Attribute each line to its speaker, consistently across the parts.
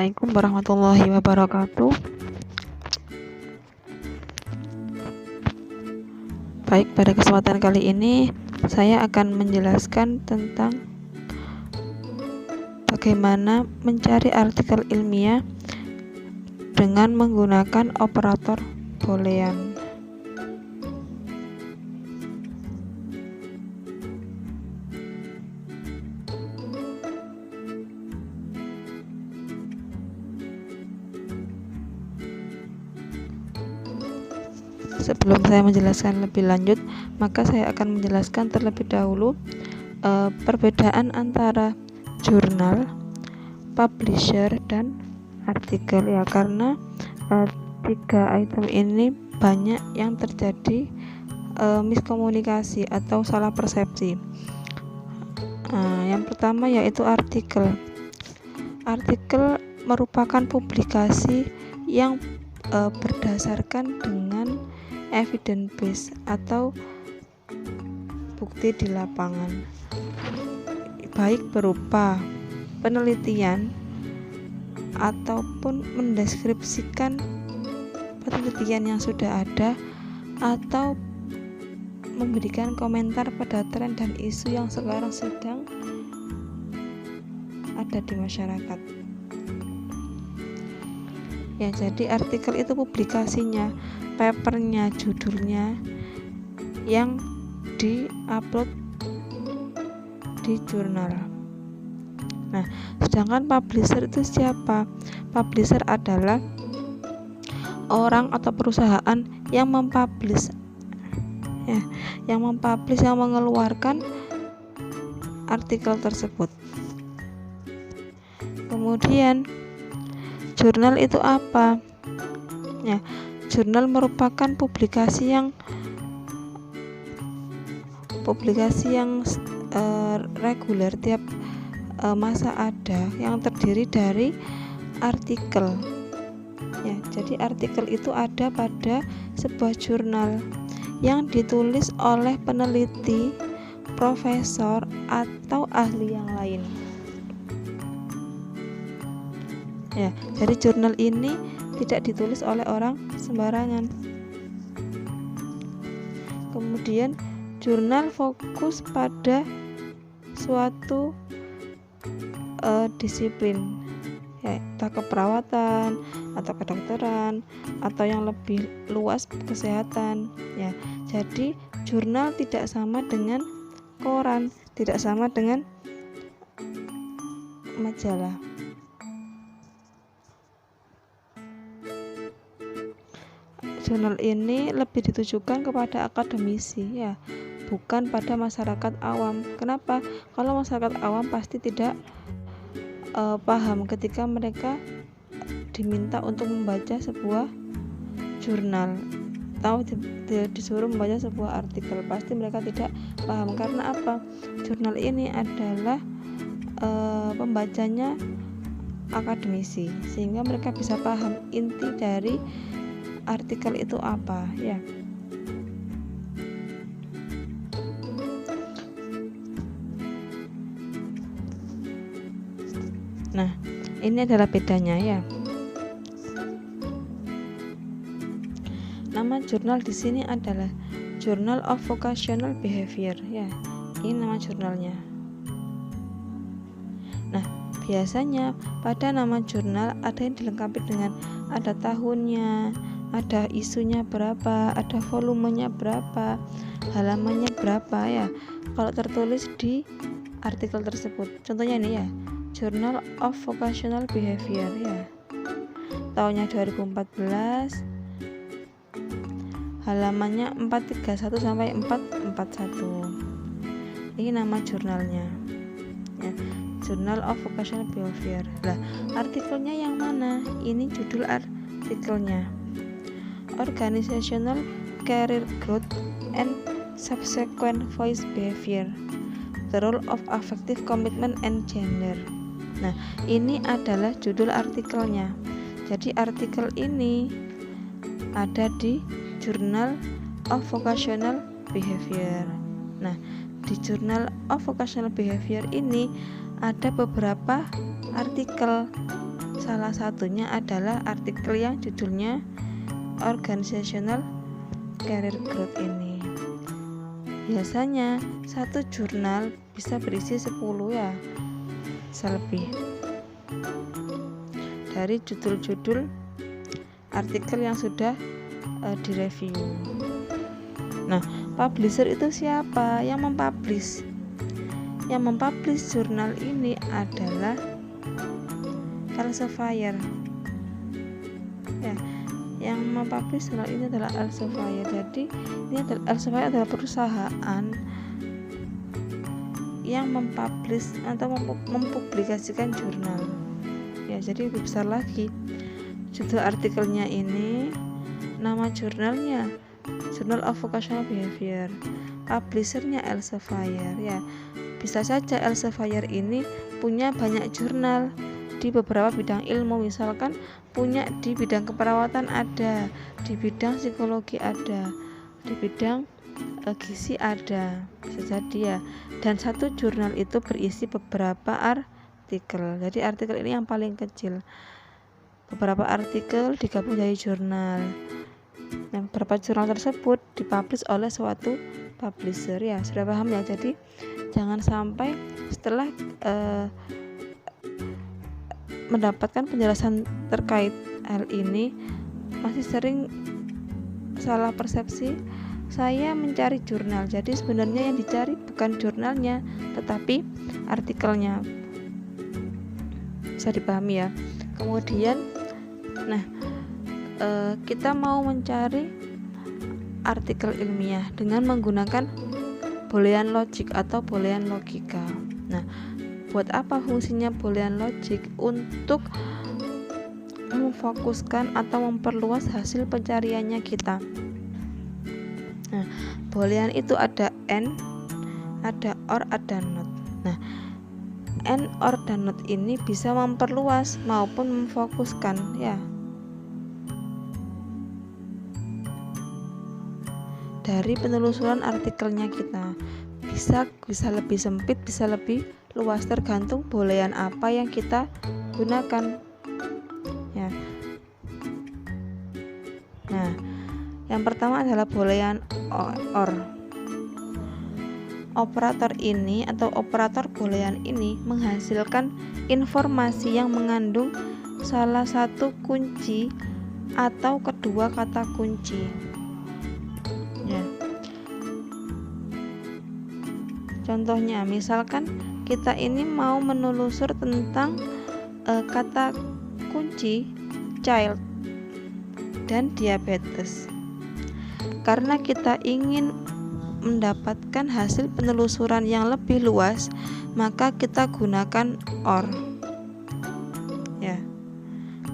Speaker 1: Assalamualaikum warahmatullahi wabarakatuh. Baik, pada kesempatan kali ini saya akan menjelaskan tentang bagaimana mencari artikel ilmiah dengan menggunakan operator boolean. Sebelum saya menjelaskan lebih lanjut, maka saya akan menjelaskan terlebih dahulu perbedaan antara jurnal, publisher, dan artikel ya, karena tiga item ini banyak yang terjadi miskomunikasi atau salah persepsi. Yang pertama yaitu artikel. Artikel merupakan publikasi yang berdasarkan dengan evidence base atau bukti di lapangan, baik berupa penelitian ataupun mendeskripsikan penelitian yang sudah ada atau memberikan komentar pada tren dan isu yang sekarang sedang ada di masyarakat. Ya, jadi artikel itu publikasinya, papernya, judulnya yang di-upload di jurnal. Nah, sedangkan publisher itu siapa? Publisher adalah orang atau perusahaan yang mempublish ya, yang mengeluarkan artikel tersebut. Kemudian jurnal itu apa? Ya, jurnal merupakan publikasi yang reguler tiap masa ada, yang terdiri dari artikel. Ya, jadi artikel itu ada pada sebuah jurnal yang ditulis oleh peneliti, profesor, atau ahli yang lain. Ya, jadi jurnal ini tidak ditulis oleh orang sembarangan. Kemudian jurnal fokus pada suatu disiplin, ya, entah keperawatan atau kedokteran atau yang lebih luas kesehatan. Ya, jadi jurnal tidak sama dengan koran, tidak sama dengan majalah. Jurnal ini lebih ditujukan kepada akademisi ya, bukan pada masyarakat awam. Kenapa? Kalau masyarakat awam pasti tidak paham ketika mereka diminta untuk membaca sebuah jurnal atau disuruh membaca sebuah artikel, pasti mereka tidak paham. Karena apa? Jurnal ini adalah pembacanya akademisi, sehingga mereka bisa paham inti dari artikel itu apa ya. Nah, ini adalah bedanya ya. Nama jurnal di sini adalah Journal of Vocational Behavior ya. Ini nama jurnalnya. Nah, biasanya pada nama jurnal ada yang dilengkapi dengan ada tahunnya, ada isunya berapa, ada volumenya berapa, halamannya berapa ya, kalau tertulis di artikel tersebut. Contohnya ini ya, Journal of Vocational Behavior ya, tahunnya 2014, halamannya 431 sampai 441. Ini nama jurnalnya ya, Journal of Vocational Behavior. Nah, artikelnya yang mana? Ini judul artikelnya, Organizational Career Growth and Subsequent Voice Behavior, The Role of Affective Commitment and Gender. Nah, ini adalah judul artikelnya. Jadi artikel ini ada di Journal of Vocational Behavior. Nah, di Journal of Vocational Behavior ini ada beberapa artikel salah satunya adalah artikel yang judulnya Organizational Career Growth ini. Biasanya satu jurnal bisa berisi 10 ya, selebih dari judul-judul artikel yang sudah direview. Nah, publisher itu siapa yang mempublish? Yang mempublish jurnal ini adalah Elsevier. Ya, yang mempublish jurnal ini adalah Elsevier. Jadi ini Elsevier adalah perusahaan yang mempublish atau mempublikasikan jurnal. Ya, jadi lebih besar lagi. Judul artikelnya ini, nama jurnalnya Journal of Vocational Behavior, publishernya Elsevier. Ya, bisa saja Elsevier ini punya banyak jurnal di beberapa bidang ilmu, misalkan punya di bidang keperawatan ada, di bidang psikologi ada, di bidang gizi ada, bisa jadi ya. Dan satu jurnal itu berisi beberapa artikel. Jadi artikel ini yang paling kecil. Beberapa artikel digabung dari jurnal. Nah, beberapa jurnal tersebut dipublish oleh suatu publisher. Ya, sudah paham ya. Jadi jangan sampai setelah mendapatkan penjelasan terkait hal ini masih sering salah persepsi. Saya mencari jurnal, jadi sebenarnya yang dicari bukan jurnalnya tetapi artikelnya. Bisa dipahami ya. Kemudian kita mau mencari artikel ilmiah dengan menggunakan boolean logic atau boolean logika. Nah, buat apa fungsinya boolean logic? Untuk memfokuskan atau memperluas hasil pencariannya kita. Nah, boolean itu ada and, ada or, ada not. Nah, and, or, dan not ini bisa memperluas maupun memfokuskan ya. Dari penelusuran artikelnya kita bisa lebih sempit, bisa lebih luas, tergantung boolean apa yang kita gunakan ya. Nah, yang pertama adalah boolean or. Operator ini atau operator boolean ini menghasilkan informasi yang mengandung salah satu kunci atau kedua kata kunci ya. Contohnya, misalkan kita ini mau menelusur tentang kata kunci child dan diabetes. Karena kita ingin mendapatkan hasil penelusuran yang lebih luas, maka kita gunakan or. Ya.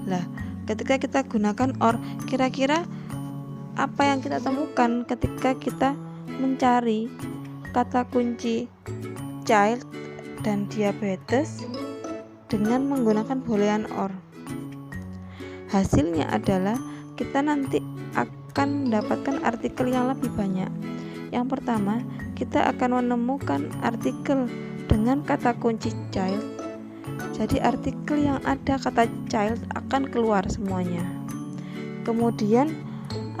Speaker 1: Lah, ketika kita gunakan or, kira-kira apa yang kita temukan ketika kita mencari kata kunci child dan diabetes dengan menggunakan boolean or? Hasilnya adalah kita nanti akan mendapatkan artikel yang lebih banyak. Yang pertama, kita akan menemukan artikel dengan kata kunci child. Jadi artikel yang ada kata child akan keluar semuanya. Kemudian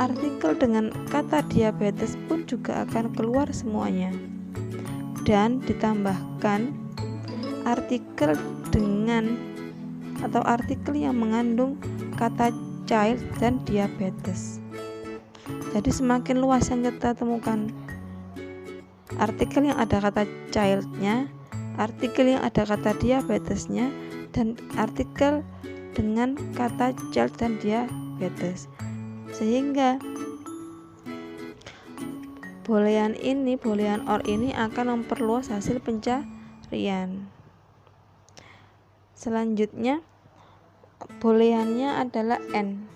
Speaker 1: artikel dengan kata diabetes pun juga akan keluar semuanya. Dan ditambahkan artikel dengan atau artikel yang mengandung kata child dan diabetes. Jadi semakin luas yang kita temukan. Artikel yang ada kata child-nya, artikel yang ada kata diabetesnya, dan artikel dengan kata child dan diabetes. Sehingga boolean or ini akan memperluas hasil pencarian. Selanjutnya booleannya adalah and.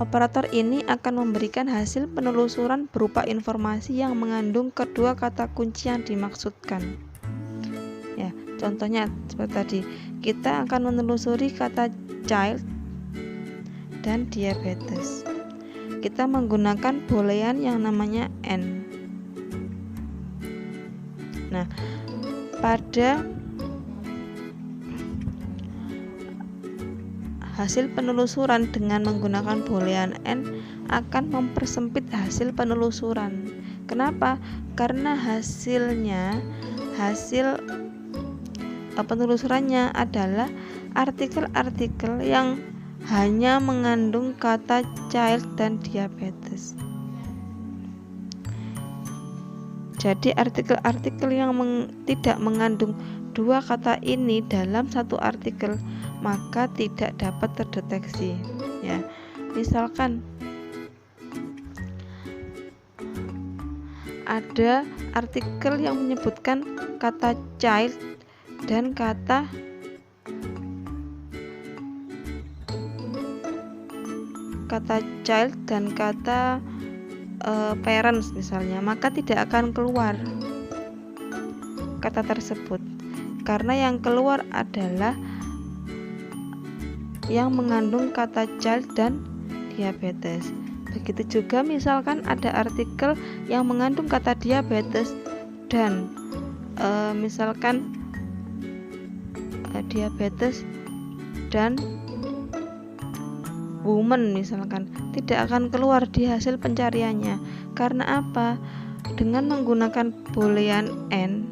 Speaker 1: Operator ini akan memberikan hasil penelusuran berupa informasi yang mengandung kedua kata kunci yang dimaksudkan. Ya, contohnya seperti tadi, kita akan menelusuri kata child dan diabetes. Kita menggunakan boolean yang namanya and. Nah, pada hasil penelusuran dengan menggunakan boolean N akan mempersempit hasil penelusuran. Kenapa? Karena hasil penelusurannya adalah artikel-artikel yang hanya mengandung kata child dan diabetes. Jadi artikel-artikel yang tidak mengandung dua kata ini dalam satu artikel maka tidak dapat terdeteksi. Ya, misalkan ada artikel yang menyebutkan kata child dan kata child dan kata parents misalnya, maka tidak akan keluar kata tersebut karena yang keluar adalah yang mengandung kata child dan diabetes. Begitu juga misalkan ada artikel yang mengandung kata diabetes dan misalkan diabetes dan woman misalkan, tidak akan keluar di hasil pencariannya. Karena apa? Dengan menggunakan boolean N,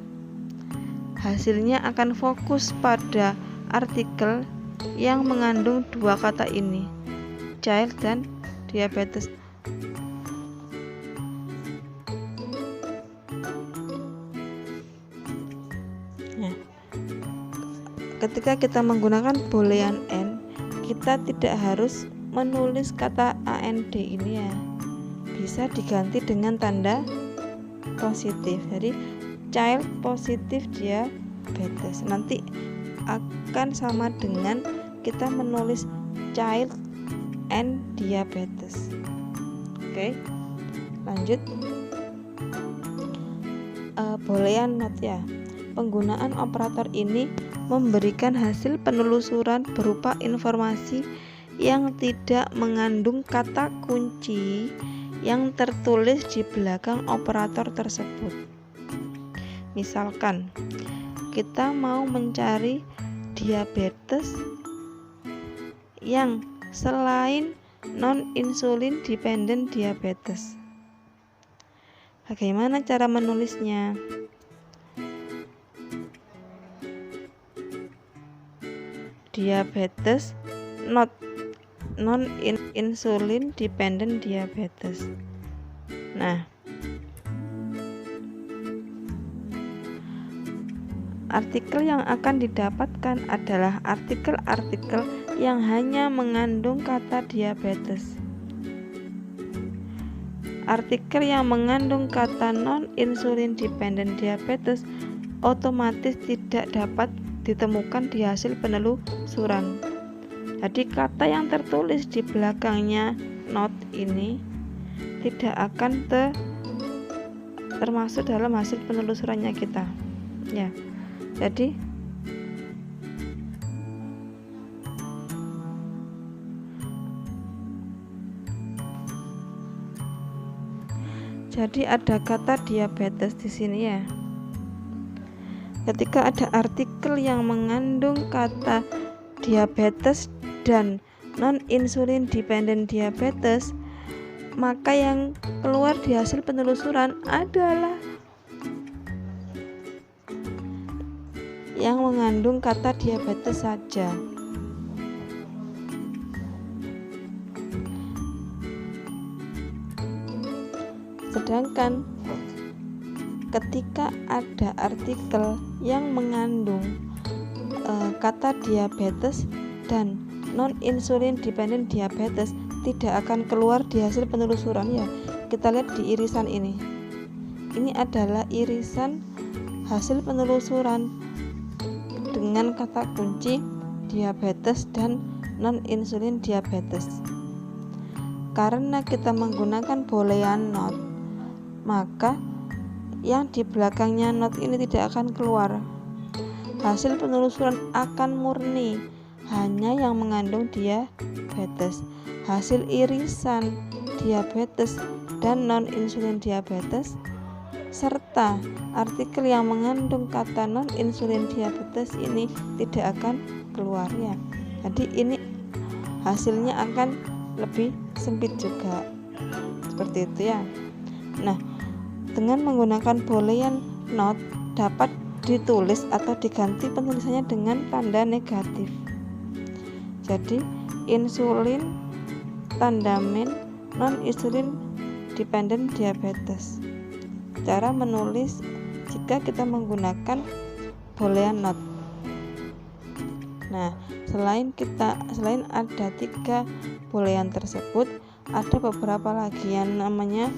Speaker 1: hasilnya akan fokus pada artikel yang mengandung dua kata ini, child dan diabetes. Nah, ketika kita menggunakan boolean N, kita tidak harus menulis kata AND ini ya, bisa diganti dengan tanda positif. Jadi child positif diabetes nanti akan sama dengan kita menulis child and diabetes. Oke, lanjut. Boolean not ya. Penggunaan operator ini memberikan hasil penelusuran berupa informasi yang tidak mengandung kata kunci yang tertulis di belakang operator tersebut. Misalkan kita mau mencari diabetes yang selain non-insulin dependent diabetes. Bagaimana cara menulisnya? Diabetes not non-insulin dependent diabetes. Nah, artikel yang akan didapatkan adalah artikel-artikel yang hanya mengandung kata diabetes. Artikel yang mengandung kata non-insulin dependent diabetes otomatis tidak dapat ditemukan di hasil penelusuran. Jadi kata yang tertulis di belakangnya not ini tidak akan termasuk dalam hasil penelusurannya kita. Ya. Jadi ada kata diabetes di sini ya. Ketika ada artikel yang mengandung kata diabetes dan non-insulin dependent diabetes, maka yang keluar di hasil penelusuran adalah yang mengandung kata diabetes saja. Sedangkan ketika ada artikel yang mengandung kata diabetes dan non-insulin dependent diabetes, tidak akan keluar di hasil penelusuran ya. Kita lihat di irisan ini. Ini adalah irisan hasil penelusuran dengan kata kunci diabetes dan non-insulin diabetes. Karena kita menggunakan boolean not, maka yang di belakangnya not ini tidak akan keluar. Hasil penelusuran akan murni hanya yang mengandung diabetes. Hasil irisan diabetes dan non-insulin diabetes serta artikel yang mengandung kata non insulin diabetes ini tidak akan keluar ya. Jadi ini hasilnya akan lebih sempit juga, seperti itu ya. Nah, dengan menggunakan boolean not dapat ditulis atau diganti penulisannya dengan tanda negatif. Jadi insulin tanda min non insulin dependent diabetes. Cara menulis jika kita menggunakan boolean not. Nah, selain ada 3 boolean tersebut, ada beberapa lagi yang namanya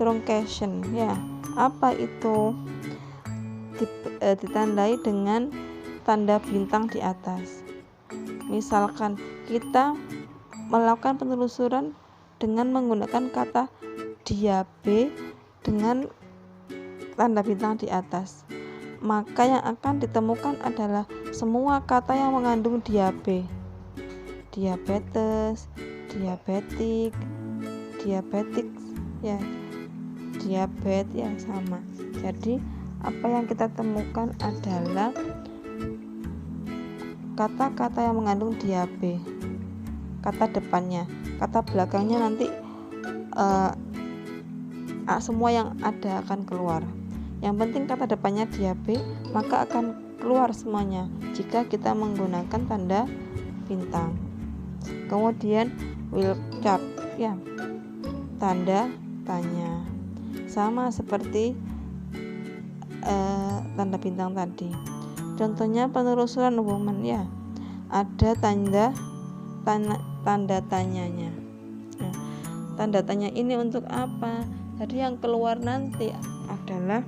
Speaker 1: truncation ya. Apa itu? Ditandai dengan tanda bintang di atas. Misalkan kita melakukan penelusuran dengan menggunakan kata diabe dengan tanda bintang di atas, maka yang akan ditemukan adalah semua kata yang mengandung diabe, diabetes, diabetik, diabetik ya, diabetes ya sama. Jadi apa yang kita temukan adalah kata-kata yang mengandung diabe, kata depannya, kata belakangnya nanti semua yang ada akan keluar. Yang penting kata depannya diabe, maka akan keluar semuanya jika kita menggunakan tanda bintang. Kemudian will chart ya, tanda tanya, sama seperti tanda bintang tadi. Contohnya penelusuran hubungan ya, ada tanda tanyanya. Nah, tanda tanya ini untuk apa? Jadi yang keluar nanti adalah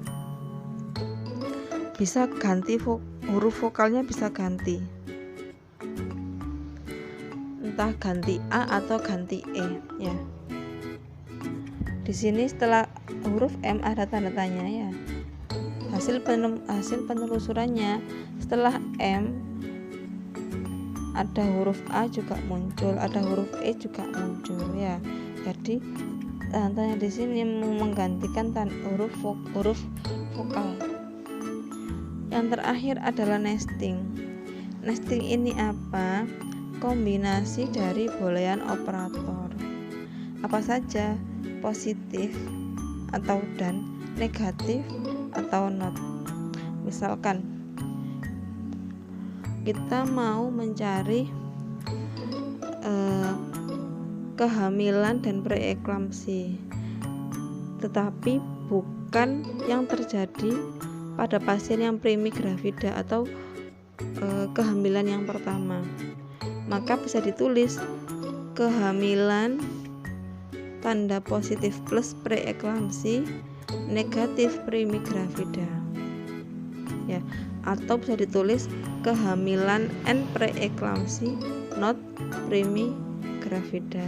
Speaker 1: bisa ganti huruf vokalnya, bisa ganti, entah ganti A atau ganti E ya. Di sini setelah huruf M ada tanda tanya ya. Hasil penelusurannya, setelah M ada huruf A juga muncul, ada huruf E juga muncul ya. Jadi tandanya di sini menggantikan huruf vokal. Yang terakhir adalah nesting. Nesting ini apa? Kombinasi dari boolean operator. Apa saja? Positif atau dan, negatif atau not. Misalkan kita mau mencari kehamilan dan preeklamsi, tetapi bukan yang terjadi pada pasien yang primigravida atau kehamilan yang pertama, maka bisa ditulis kehamilan tanda positif plus preeklamsi, negatif primigravida ya, atau bisa ditulis kehamilan and preeklamsi not primigravida.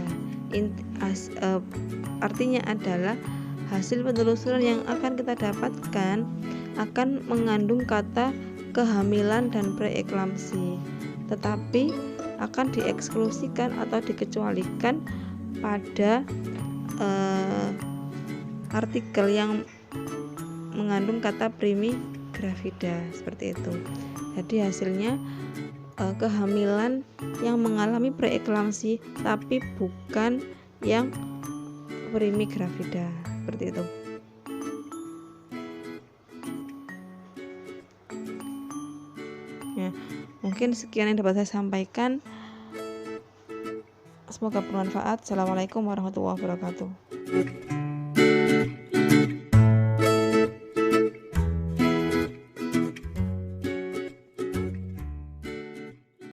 Speaker 1: Artinya adalah hasil penelusuran yang akan kita dapatkan akan mengandung kata kehamilan dan preeklamsi, tetapi akan dieksklusikan atau dikecualikan pada artikel yang mengandung kata primigravida, seperti itu. Jadi hasilnya kehamilan yang mengalami preeklamsi tapi bukan yang primigravida, seperti itu. Ya, mungkin sekian yang dapat saya sampaikan. Semoga bermanfaat. Assalamualaikum warahmatullahi wabarakatuh.